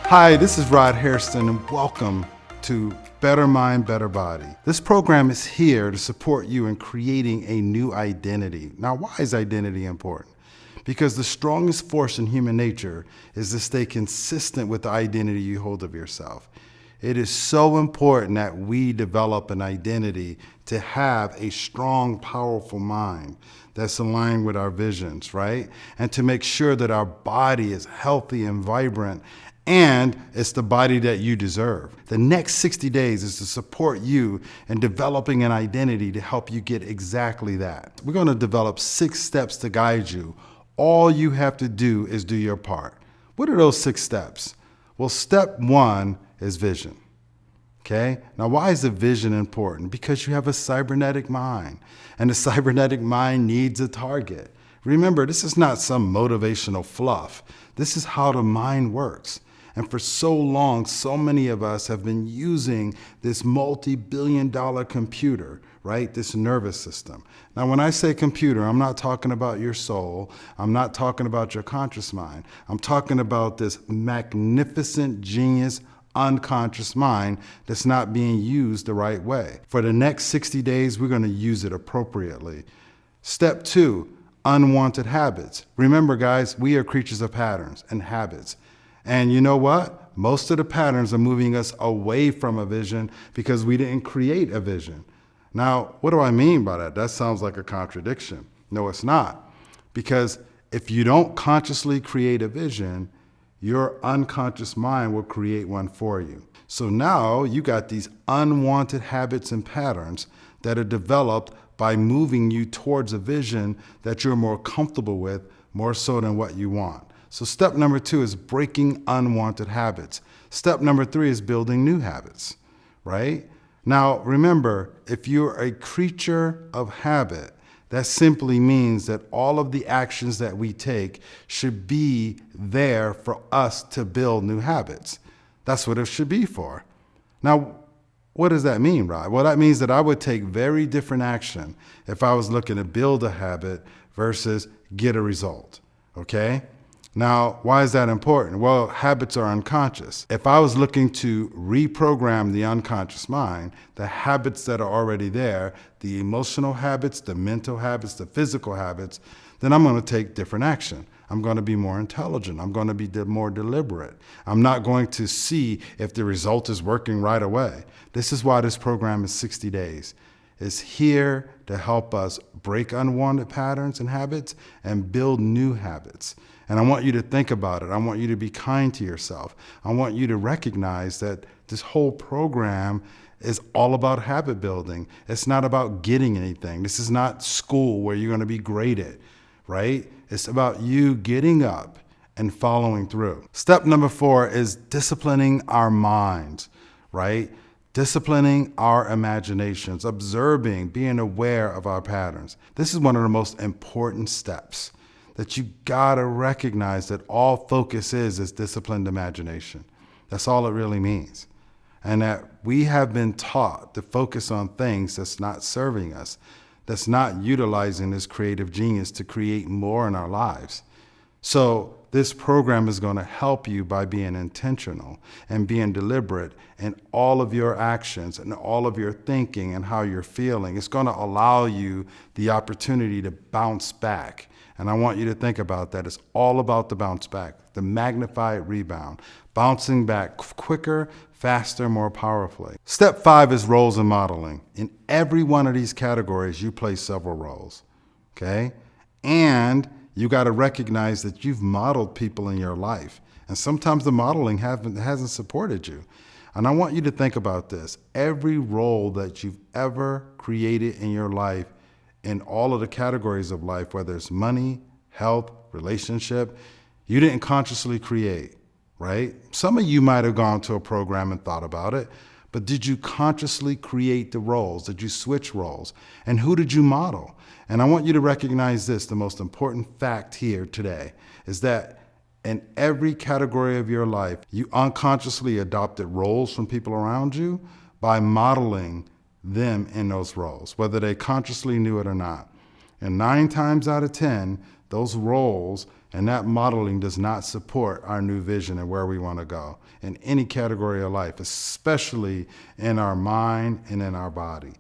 Hi, this is Rod Hairston, and welcome to Better Mind, Better Body. This program is here to support you in creating a new identity. Now, why is identity important? Because the strongest force in human nature is to stay consistent with the identity you hold of yourself. It is so important that we develop an identity to have a strong, powerful mind that's aligned with our visions, right? And to make sure that our body is healthy and vibrant, and it's the body that you deserve. The next 60 days is to support you in developing an identity to help you get exactly that. We're going to develop 6 steps to guide you. All you have to do is do your part. What are those 6 steps? Well, step 1 is vision. Okay? Now, why is the vision important? Because you have a cybernetic mind, and the cybernetic mind needs a target. Remember, this is not some motivational fluff. This is how the mind works. And for so long, so many of us have been using this multi-billion-dollar computer, right? This nervous system. Now, when I say computer, I'm not talking about your soul. I'm not talking about your conscious mind. I'm talking about this magnificent, genius, unconscious mind that's not being used the right way. For the next 60 days, we're going to use it appropriately. Step 2, unwanted habits. Remember, guys, we are creatures of patterns and habits. And you know what? Most of the patterns are moving us away from a vision because we didn't create a vision. Now, what do I mean by that? That sounds like a contradiction. No, it's not. Because if you don't consciously create a vision, your unconscious mind will create one for you. So now you got these unwanted habits and patterns that are developed by moving you towards a vision that you're more comfortable with, more so than what you want. So step number 2 is breaking unwanted habits. Step number 3 is building new habits, right? Now, remember, if you're a creature of habit, that simply means that all of the actions that we take should be there for us to build new habits. That's what it should be for. Now, what does that mean, Rod? Well, that means that I would take very different action if I was looking to build a habit versus get a result, okay? Now, why is that important? Well, habits are unconscious. If I was looking to reprogram the unconscious mind, the habits that are already there, the emotional habits, the mental habits, the physical habits, then I'm going to take different action. I'm going to be more intelligent. I'm going to be more deliberate. I'm not going to see if the result is working right away. This is why this program is 60 days. It's here to help us break unwanted patterns and habits and build new habits. And I want you to think about it. I want you to be kind to yourself. I want you to recognize that this whole program is all about habit building. It's not about getting anything. This is not school where you're going to be graded, right? It's about you getting up and following through. Step number 4 is disciplining our minds, right? Disciplining our imaginations, observing, being aware of our patterns. This is one of the most important steps that you gotta recognize that all focus is disciplined imagination. That's all it really means. And that we have been taught to focus on things that's not serving us, that's not utilizing this creative genius to create more in our lives. So this program is going to help you by being intentional and being deliberate in all of your actions and all of your thinking and how you're feeling. It's going to allow you the opportunity to bounce back. And I want you to think about that. It's all about the bounce back, the magnified rebound, bouncing back quicker, faster, more powerfully. Step 5 is roles and modeling. In every one of these categories, you play several roles, okay? And you got to recognize that you've modeled people in your life. And sometimes the modeling hasn't supported you. And I want you to think about this. Every role that you've ever created in your life, in all of the categories of life, whether it's money, health, relationship, you didn't consciously create, right? Some of you might have gone to a program and thought about it, but did you consciously create the roles? Did you switch roles? And who did you model? And I want you to recognize this, the most important fact here today, is that in every category of your life, you unconsciously adopted roles from people around you by modeling them in those roles, whether they consciously knew it or not. And 9 times out of 10, those roles And that modeling does not support our new vision and where we want to go in any category of life, especially in our mind and in our body.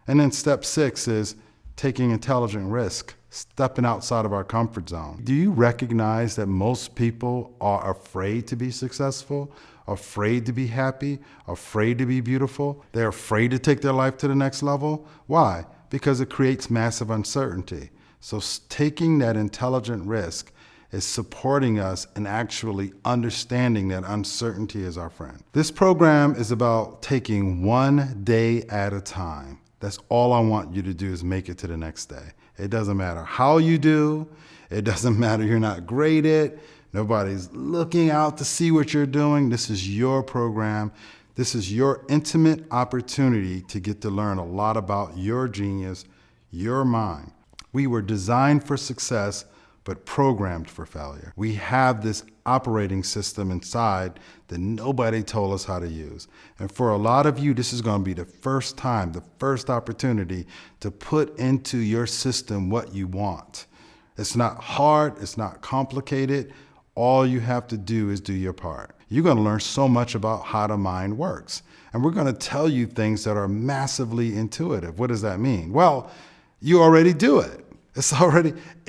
And then step 6 is taking intelligent risk, stepping outside of our comfort zone. Do you recognize that most people are afraid to be successful, afraid to be happy, afraid to be beautiful? They're afraid to take their life to the next level. Why? Because it creates massive uncertainty. So taking that intelligent risk is supporting us in actually understanding that uncertainty is our friend. This program is about taking one day at a time. That's all I want you to do is make it to the next day. It doesn't matter how you do. It doesn't matter you're not graded. Nobody's looking out to see what you're doing. This is your program. This is your intimate opportunity to get to learn a lot about your genius, your mind. We were designed for success, but programmed for failure. We have this operating system inside that nobody told us how to use. And for a lot of you, this is going to be the first time, the first opportunity to put into your system what you want. It's not hard, it's not complicated. All you have to do is do your part. You're going to learn so much about how the mind works. And we're going to tell you things that are massively intuitive. What does that mean? Well, you already do it.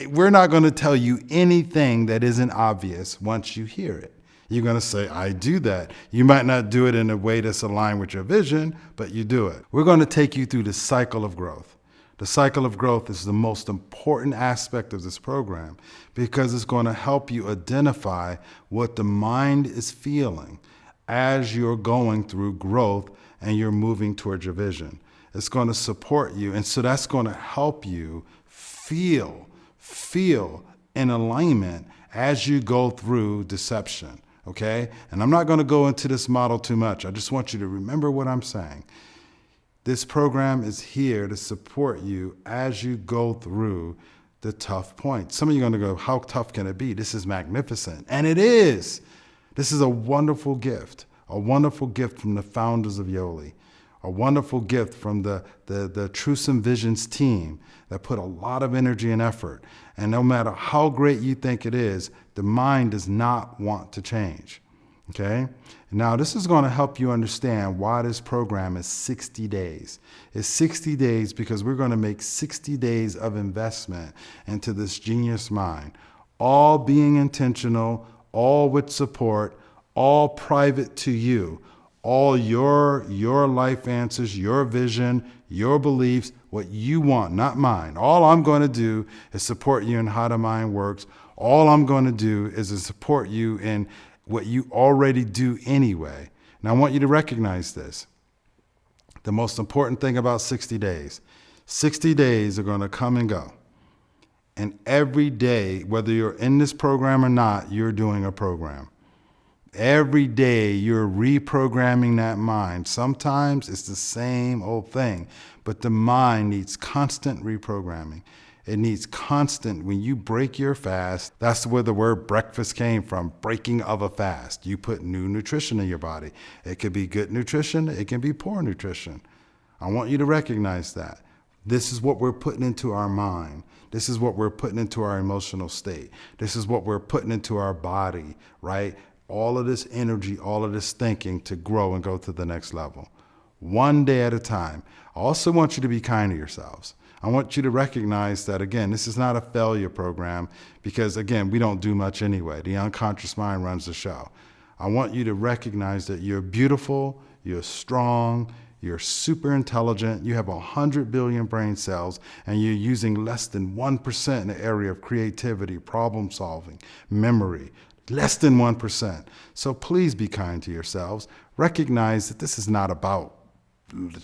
We're not going to tell you anything that isn't obvious once you hear it. You're going to say, I do that. You might not do it in a way that's aligned with your vision, but you do it. We're going to take you through the cycle of growth. The cycle of growth is the most important aspect of this program because it's going to help you identify what the mind is feeling as you're going through growth and you're moving towards your vision. It's going to support you. And so that's going to help you feel in alignment as you go through deception, okay? And I'm not going to go into this model too much. I just want you to remember what I'm saying. This program is here to support you as you go through the tough points. Some of you are going to go, how tough can it be? This is magnificent. And it is. This is a wonderful gift from the founders of Yoli. A wonderful gift from the Truesome Visions team that put a lot of energy and effort. And no matter how great you think it is, the mind does not want to change. Okay? Now, this is going to help you understand why this program is 60 days. It's 60 days because we're going to make 60 days of investment into this genius mind, all being intentional, all with support, all private to you. All your life answers, your vision, your beliefs, what you want, not mine. All I'm going to do is support you in how the mind works. All I'm going to do is to support you in what you already do anyway. Now, I want you to recognize this. The most important thing about 60 days are going to come and go. And every day, whether you're in this program or not, you're doing a program. Every day you're reprogramming that mind. Sometimes it's the same old thing, but the mind needs constant reprogramming. It needs constant. When you break your fast, that's where the word breakfast came from, breaking of a fast. You put new nutrition in your body. It could be good nutrition. It can be poor nutrition. I want you to recognize that. This is what we're putting into our mind. This is what we're putting into our emotional state. This is what we're putting into our body, right? All of this energy, all of this thinking to grow and go to the next level. One day at a time. I also want you to be kind to yourselves. I want you to recognize that, again, this is not a failure program because, again, we don't do much anyway. The unconscious mind runs the show. I want you to recognize that you're beautiful, you're strong, you're super intelligent, you have 100 billion brain cells, and you're using less than 1% in the area of creativity, problem solving, memory. Less than 1%. So please be kind to yourselves. Recognize that this is not about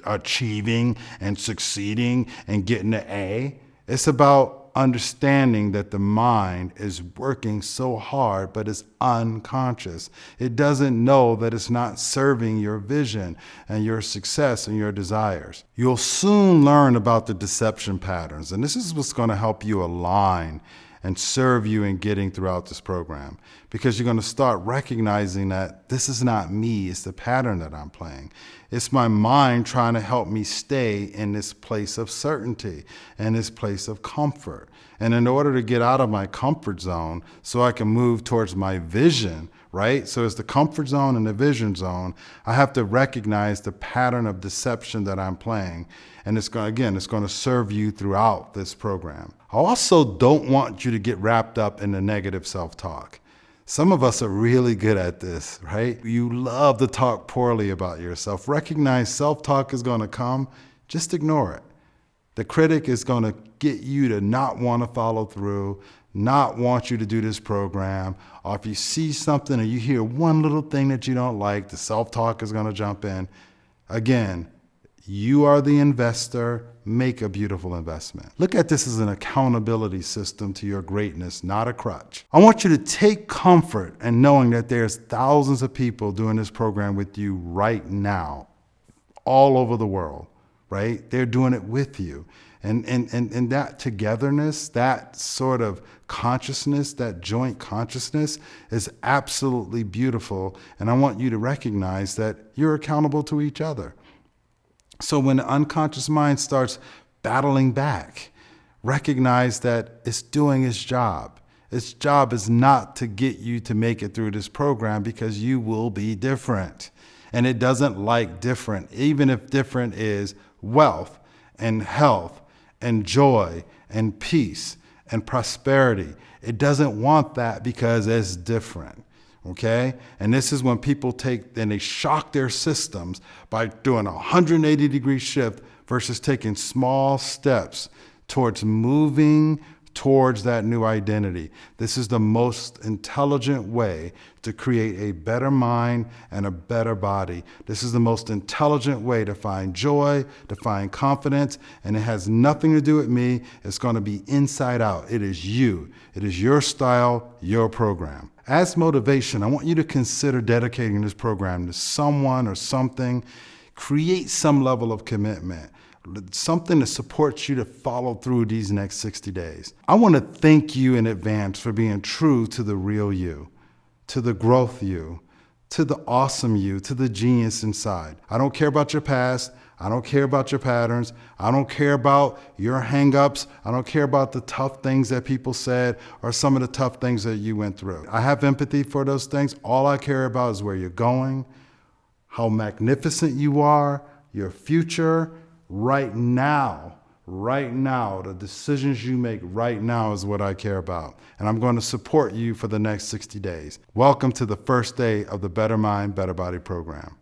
achieving and succeeding and getting an A. It's about understanding that the mind is working so hard, but it's unconscious. It doesn't know that it's not serving your vision and your success and your desires. You'll soon learn about the deception patterns, and this is what's going to help you align and serve you in getting throughout this program. Because you're going to start recognizing that this is not me, it's the pattern that I'm playing. It's my mind trying to help me stay in this place of certainty and this place of comfort. And in order to get out of my comfort zone so I can move towards my vision, right? So it's the comfort zone and the vision zone. I have to recognize the pattern of deception that I'm playing. And it's going to serve you throughout this program. I also don't want you to get wrapped up in the negative self-talk. Some of us are really good at this, right? You love to talk poorly about yourself. Recognize self-talk is going to come. Just ignore it. The critic is going to get you to not want to follow through, not want you to do this program. Or if you see something or you hear one little thing that you don't like, the self-talk is going to jump in. Again, you are the investor. Make a beautiful investment. Look at this as an accountability system to your greatness, not a crutch. I want you to take comfort in knowing that there's thousands of people doing this program with you right now, all over the world, right? They're doing it with you. And that togetherness, that sort of consciousness, that joint consciousness is absolutely beautiful. And I want you to recognize that you're accountable to each other. So when the unconscious mind starts battling back, recognize that it's doing its job. Its job is not to get you to make it through this program because you will be different. And it doesn't like different, even if different is wealth and health and joy and peace and prosperity. It doesn't want that because it's different. Okay? And this is when people take and they shock their systems by doing a 180-degree shift versus taking small steps towards moving towards that new identity. This is the most intelligent way to create a better mind and a better body. This is the most intelligent way to find joy, to find confidence, and it has nothing to do with me. It's going to be inside out. It is you. It is your style, your program. As motivation, I want you to consider dedicating this program to someone or something. Create some level of commitment, something that supports you to follow through these next 60 days. I want to thank you in advance for being true to the real you, to the growth you, to the awesome you, to the genius inside. I don't care about your past. I don't care about your patterns. I don't care about your hang-ups. I don't care about the tough things that people said or some of the tough things that you went through. I have empathy for those things. All I care about is where you're going, how magnificent you are, your future. Right now, the decisions you make right now is what I care about. And I'm going to support you for the next 60 days. Welcome to the first day of the Better Mind, Better Body program.